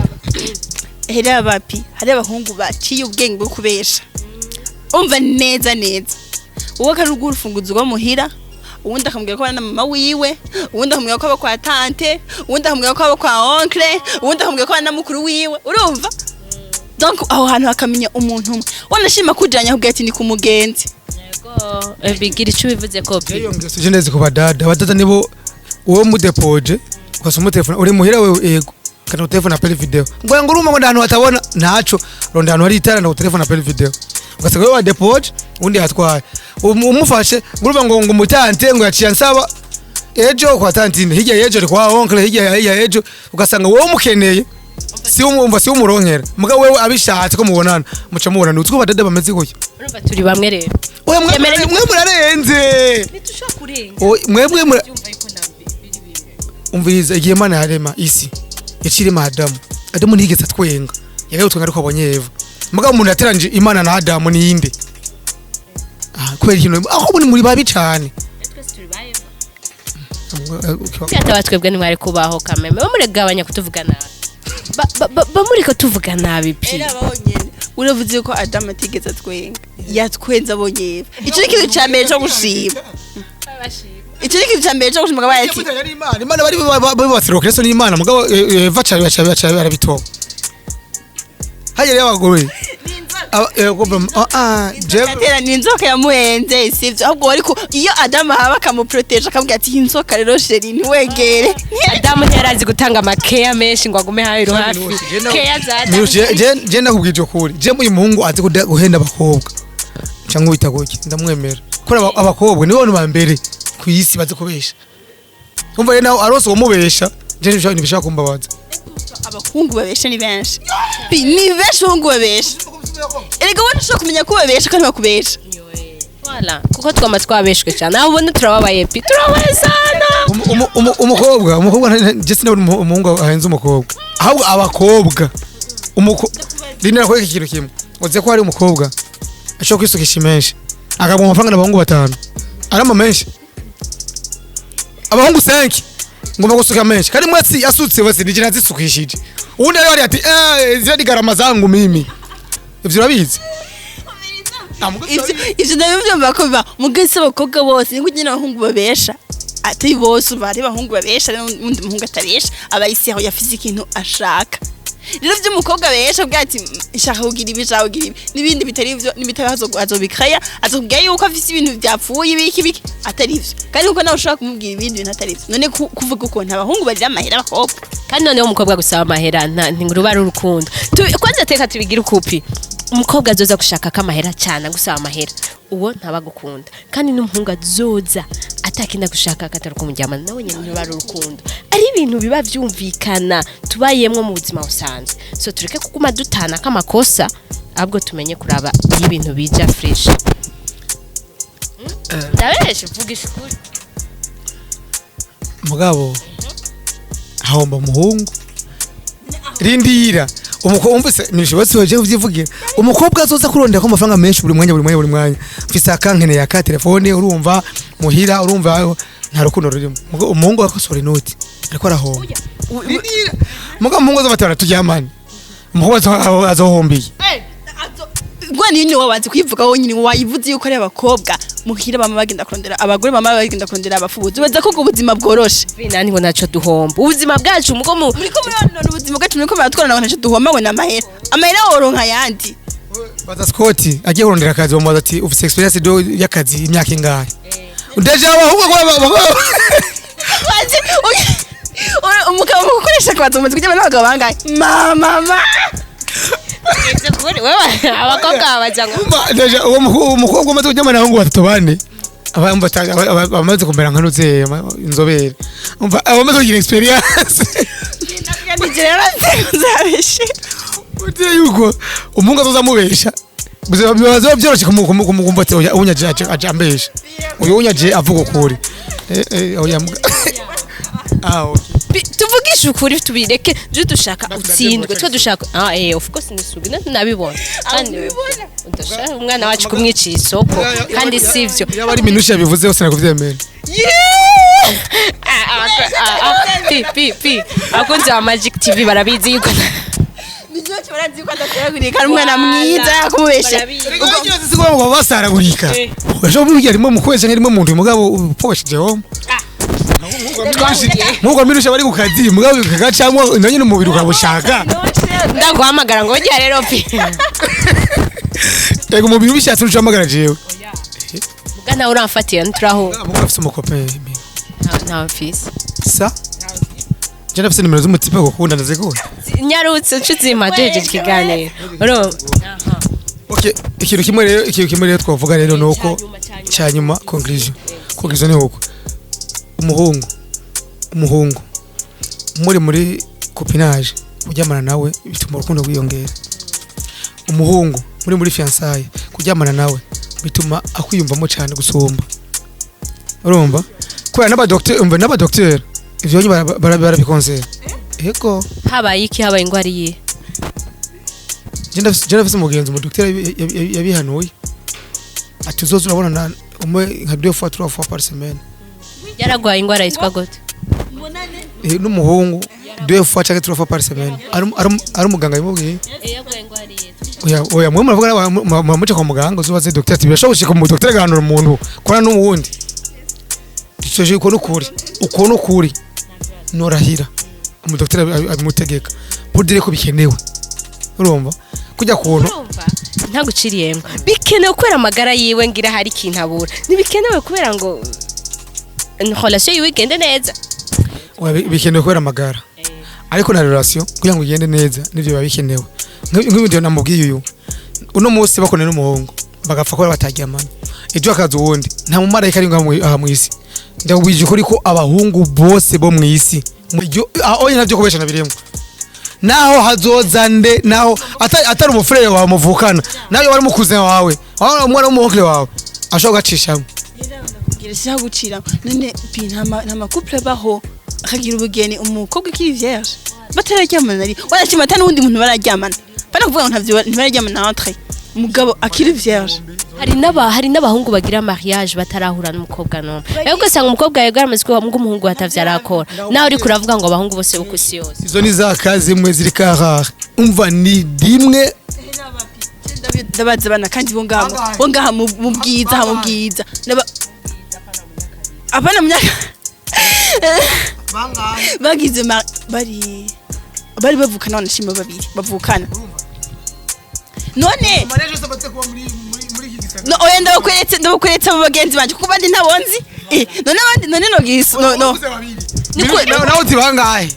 hera abapi hari abahungu baciye ubwenge bwo kubesha umva neza uwo karugu urufunguzo rwo muhira uwundi akamubwira ko na mama wiwe uwundi akamubwira ko aba kwa tante uwundi akamubwira ko aba kwa oncle uwundi akamubwira ko na mukuru wiwe urumva donc aho hantu hakamenya umuntu umwe wanashima kujanya kubwira ati ni kumugenzi yego bigira ico bivuze ko bi iyo ngeso je neze ku badada nibo uwo mudepoje kwasoma telefone uri muhira wewe yego kana telefone apeli video ngo urumva ngo ndantu batabona naco ronda hano hari itara na telefone apeli video ugasanga wewe depoje undi atwaye umufashe ngurumva ngo umutante ngo yaciye ansaba ejo kwa tantine hirya yejo kwa oncle hirya ejo ugasanga wowe umukeneye si umumva si umuronkera muga wewe abishatse ko mubonana muca mubonana utwo badada bameze gutyo urumva turi bamwe rero oya mwe murarenze nitushaka kurenga mwebwe umviriza igihe Imana yarema isi yacirema Adamu nigeze atwenga yagaye utwenga ariko abonye Eva muga umuntu yateranje Imana na Adamu niyinde kubera ikintu aho muri babi cyane cyata twebwe nimwari kubaho kameme bamuregabanya kutuvuga nabi bamurika tuvuga nabi pi era abonyene uravuze ko Adam atigeze atwenga yatwenza abonyene icyo kintu cyambere cyo gushima icyo kintu cyambere cyo gushima gabaye ati imana bari basiro Kristo ni imana mugabo vaca barabitoba haje rero abagore atera ni inzoka yamuhenze sivyo ahubwo ariko iyo Adam haba akamuprotege akambwira ati inzoka rero sheri ntiwegere Adam ntiyarazi gutanga amakeya menshi ngo agume hafi keya za je nakubwije kuri je uyu muhungu azi guhenda abakobwa cyangwa wita goki ndamwemera kora abakobwa nibo bantu bambere ku isi bazi kubesha umva rero nawe arose umubesha je nibishaka kumbabaza abahungu babesha ni benshi ni benshi abahungu babesha erega wowe ushobora kumenya ko babesha kandi bakubesha wala kuko twabeshwe cyane aho ubona turababaye pi turabaye sana umukobwa je sinabona umuhungu ahenze umukobwa ahubwo abakobwa dinera ko ikintu kimwe uze ko ari umukobwa ashobora kwisukisha menshi akabwa amafaranga n'abahungu 5 arama menshi abahungu 5 ngomba gusuka menshi kandi mwatsi yasutse bose nije nazisukishije ubundi rero ari ati ziri garama zangu mimi ivyo urabizi ivyo ndabyumva ko biba mugese abakobwa bose ningo nyine abahungu babesha ati bose bari abahungu babesha n'undi muhungu atabesha abayisi aho yafise ikintu ashaka rero by'umukobwa besha bwa ati ishaka kugira ibi jaho gira ibi nibindi bitari ivyo nibitabazo azobikaya azobwiye yuko afise ibintu byapfuye ibiki atari ivyo kandi uko nawe ushaka kumubwira ibindi bintu atari ivyo none kuvuga uko ntabahungu barira amahera abakobwa kandi noneho umukobwa gusaba amahera ntiruba ari urukundo kwanza teka tubigira ukupi umukobwa azoza gushaka kamahera cyane gusaba amahera uwo ntabagukunda kandi n'umuhungu azoza atakinda gushaka akatari kumujyamana nawe nyine niba ari urukundo ari ibintu biba byumvikana tubayemwe mu buzima busanzwe so tureke kuguma dutana kamakosa ahubwo tumenye kuraba ibintu bija fresh ndabeshe vugisha ukuri mugabo ahomba umuhungu rindira umukobwa nishobotse waje uvyivugira umukobwa azoza kurondera ko amafaranga menshi buri mwanya mfisa canke ya ka telefone urumva muhira urumva nta rukundo rurimo umuhungu akosora inoti ariko araho rindira umuhungu azobatara tujyamane umuhungu azohombiye gwani nyine wabanze kwivuga wonyine wayivuze yuko ari abakobwa muhira bama bagenda kurondera abagore bama bagenda kurondera abafubuzi weza ko ubuzima bworoshe binani ngo naco duhomba ubuzima bwacu muko muriko murano ubuzima bwacu muriko baratwarana naco duhomba ngo namahera amahera woronka yandi baza Scott agiye kurondera akazi bamubaza ati ufite experience do y'akazi imyaka ingahe ndaje abahungu umugabo mukoresha kwaza umutwe kujya n'abagabo bangahe mama abakobwa bajyango umukobwa umaze kujyama n'abahungu 3 bane abamaze kumera nka nuze inzobere umva abamaze kugira experience ugiye yuko umuhungu azamubesha bibazo byoroshye kumugumba ati unyaje ajambesha uyu unyaje avuga ukuri tuvugisha ukuri tubireke je dushaka utsindwe twe dushaka of course nisugi nabibona kandi udashaka umwana wacu kumwiciye isoko kandi sivyo yabari minusha bivuze yose nakuvyemera akunze wa Magic TV barabizi yuko nijyo barazi ko adatagurika umwana mwiza yakumubesha ubwo zigomba ngo basaragurika ejo burya arimo mukweze nirimo muntu mugabo uposheje homo muko minusha bari kukazi mugabo kagacamwa nanye n'umubiri ukabushaka ndaguhamagara ngo ujya rero pi ego umubiri ubishatse ucamagara jewe mugana uramfatiye nturaho mugabo afite umukope nta office sa je nafise nimero z'umutipe gukunda ndazikunda nyarutse nshutsima jeje kiganiro ro okay ikintu kimwe rero twavuga rero nuko cyanyuma conclusion ni uko umuhungu muri copinage kujyamana nawe bituma urukundo rwiyongera umuhungu muri fiançailles kujyamana nawe bituma akwiyumvamo cyane gusumba urumva kwa n'abadocteur ivyo nyuma barabikonsera ego habaye iki habaye ingwari ye je ndafise umugenzi mu docteur yabihanuye ati uzoza urabona umwe nka 2 fois 3 fois par semaine yaragwaye ingwara yitwa gute n'umuhungu 2 fois cyangwa 3 fois par semaine ari umuganga yimubwiye yagwaye ingwara yitwa oya mwe muravuga muce kwa muganga uzubaze docteur ati birashobora ko mu docteur ganura umuntu kora n'uwundi icyo uko n'ukuri norahira mu docteur abimutegeka budire ko bikenewe urumva kujya kuntu ntaguciriyemo bikenewe kubera amagara yiwe ngira hari ikintu abura ntibikenewe kubera ngo relation yiwe igende neza bikenewe kubera amagara ariko na relation kugira ngo igende neza nivyo biba bikenewe nk'ibyo namubwiye uyu uno munsi bakone n'umuhungu bagapfa ko bataryamana ejo akaza uwundi nta mumarayika ari ngaha mu isi ndabwije ukuri ko abahungu bose bo mu isi oya navyo kubeshana biremwe naho hazozande naho atari umufurere wawe muvukana nayo wari mukuze wawe umwana w'umuhokere wawe ashobora gacishamo gereza gucira none ntama couple baho akagira ubugeni umukobwa ikiri vierge batararyamana ari wanashima atani wundi muntu bararyamana bana kuvuga ngo ntavyo ntibararyamana entre umugabo akiri vierge hari n'abahungu bagira mariage batarahura n'umukobwa none rero ugasanga umukobwa yagaramaze ko umuhungu atavyara akora naho uri kuravuga ngo abahungu bose bukusi yose izo ni za kazi mwe ziri karara umva ni dimwe ndabaza bana kandi bo ngaha mu bwiza abana myaka bagize bari bavukana wanashima babiri bavukana none no oya ndabakweretse mu bagenzi banje kuko bandi ntabonzi none no gisi no naho tibangahe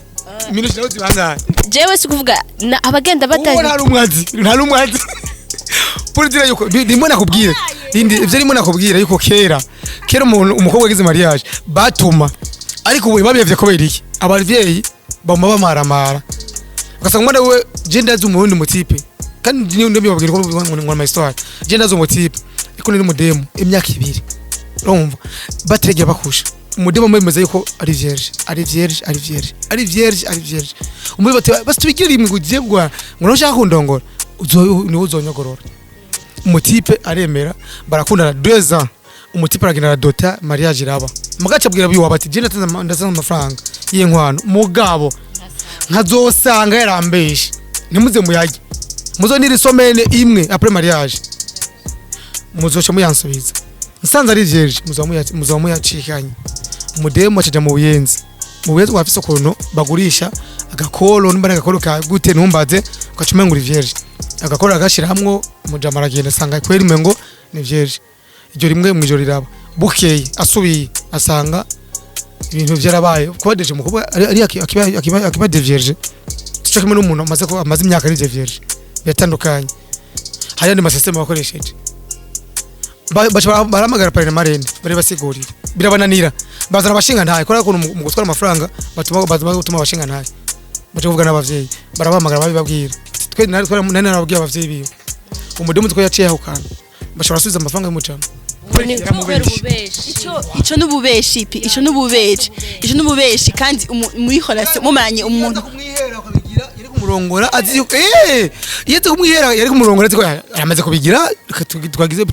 minushi naho tibangahe jewe sikuvuga abagenda batari nta rumwazi Pulitira yuko ndimo nakubwira ivyo ndimo nakubwira yuko kera umuntu umukobwa agize mariage batuma ariko ubu babiyevye ko beriki abavyeyi bama bamaramara ugasanga umwana we je ndazi umurundi mutipe kandi niyo ndimo babwira ko ngo ma histoire je ndazi umutipe ariko ni mudemo imyaka 2 urumva bategera bakusha umudemo mwemeza yuko ari vierge umuri bati tubigire rimwe gugiye gwa ngo nashaka kundongora ni uzonyogorora umutipe aremera barakundana 2 ans umutipe aragenda dota mariage iraba mugaca bwira biwa bati je ndatanze amafaranga y'inkwano mugabo nkazosanga yarambeshe ntimuze muyage muzo niri somene imwe après mariage muzoca muyansubiza nsanze ari vierge muzamuyacikanye umudemo acaja mu buyenzi wafise ukuntu bagurisha agakolo nimbara agakolo ka gute ntumbaze ukacuma ngo vierge agakolo agashiramwo umujama aragenda asanga kweri mengo ni vierge iryo rimwe mwijoro riraba bukeye asubiye asanga ibintu byarabaye kwadeje mukobwa ari akiba de vierge tucakimwe n'umuntu amaze imyaka ari de vierge yatandukanye hayandi masysteme bakoresheje baramagara pare na marende bari basigurira birabananira bazana abashinga ntaye kora kuntu mu gutwara amafaranga batuma abashinga ntaye baje kuvuga n'abavyeyi barabamagara babibabwira twe nari nababwiye abavyeyi biyo umudemu twe yaciye aho kana bashobora subiza amafaranga y'umujama ico nububeshi kandi muri relation mumanye umuntu kumurongora azi yuko yete kumwihera yari kumurongora ati ko aramaze kubigira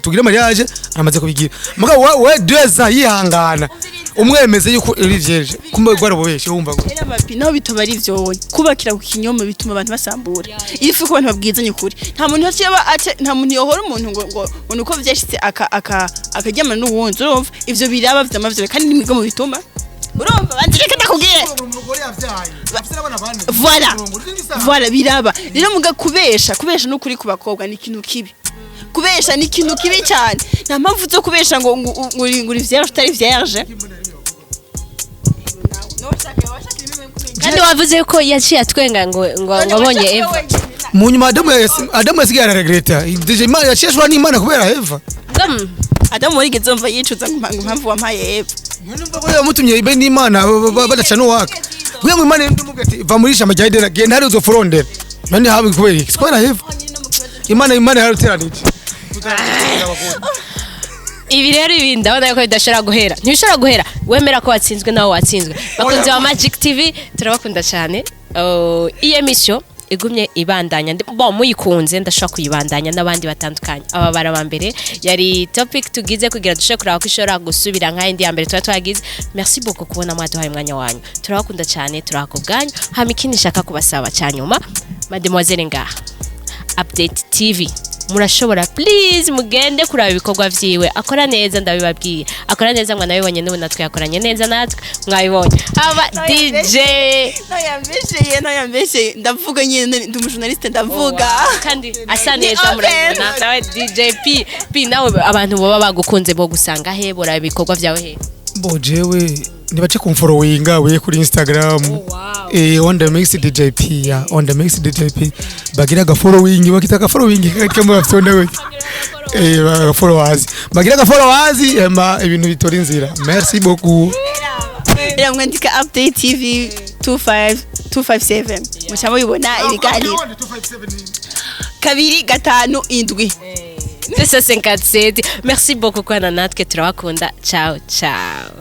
tugire mariage aramaze kubigira muga we 2 ans yihangana umwemeze yuko iri vierge kumbe gwara bobeshe wumva ko era mapi naho bitobari ivyo kubakira ku kinyoma bituma abantu basambura irifu ko abantu babwizanye ukuri nta muntu nta muntu yohora umuntu ngo nuko vyashitse akaryama n'uwunzi urumva ivyo biraba vyamavyo kandi n'imigo mu bituma urumva bandireke ndakubwiye voilà biraba rero muga kubesha n'ukuri ku bakobwa ni ikintu kibi kubesha ni ikintu kibi cyane nta mpamvu zo kubesha ngo nguri vierge utari vierge kandi wavuze ko yaciye atwenga ngo abonye Eva mu nyuma Adamu yasigaye araregreta deje imana yacishwa n'Imana kubera Eva Adamu warigeze umva yicuza impamvu wampaye Eva numva ko yamutumye ibe n'Imana badaca no waka kuya mu Imana ndumuga ati va muri shama jayidera genda hari uzofurondera nani habi kubera iki kwera Eva Imana yaruteranije ibi rero ibi ndabona yuko bidashobora guhera ntibishobora guhera wemera ko watsinzwe nawe watsinzwe bakunze wa Magic TV turabakunda cyane iyi emission igumye ibandanya bo muyikunze ndashaka kuyibandanya n'abandi batandukanye aba baraba mbere yari topic tugize kugira dushaka kuraba ko ishobora gusubira nka indi ya mbere twagize merci beaucoup kubona mwaduhaye umwanya wanyu turabakunda cyane turakubwanyu hama ikindi nshaka kubasaba cyanyuma mademoiselle ngaha Update TV murashobora please mugende kuraba ibikorwa vyiwe akora neza ndabibabwiye akora neza mwana nabibonye n'ubu natwe yakoranye neza natwe mwabibonye aba DJ yambeshye ndavuga nyine ndi umujournaliste ndavuga kandi asa neza murabona nawe DJ P nawe abantu baba bagukunze bo gusanga he bora ibikorwa vyawe he bo jewe nibace kumfollowinga we kuri Instagram on the mix DJ P ya on the mix DJ P bagira ga following bakita following kama bafite we ba followers bagira ga followers ibintu bitora inzira merci beaucoup era mwandika Update TV 257 muchamo yibona ibiganiro 2 5 7 257 merci beaucoup kwa natwe turabakunda ciao ciao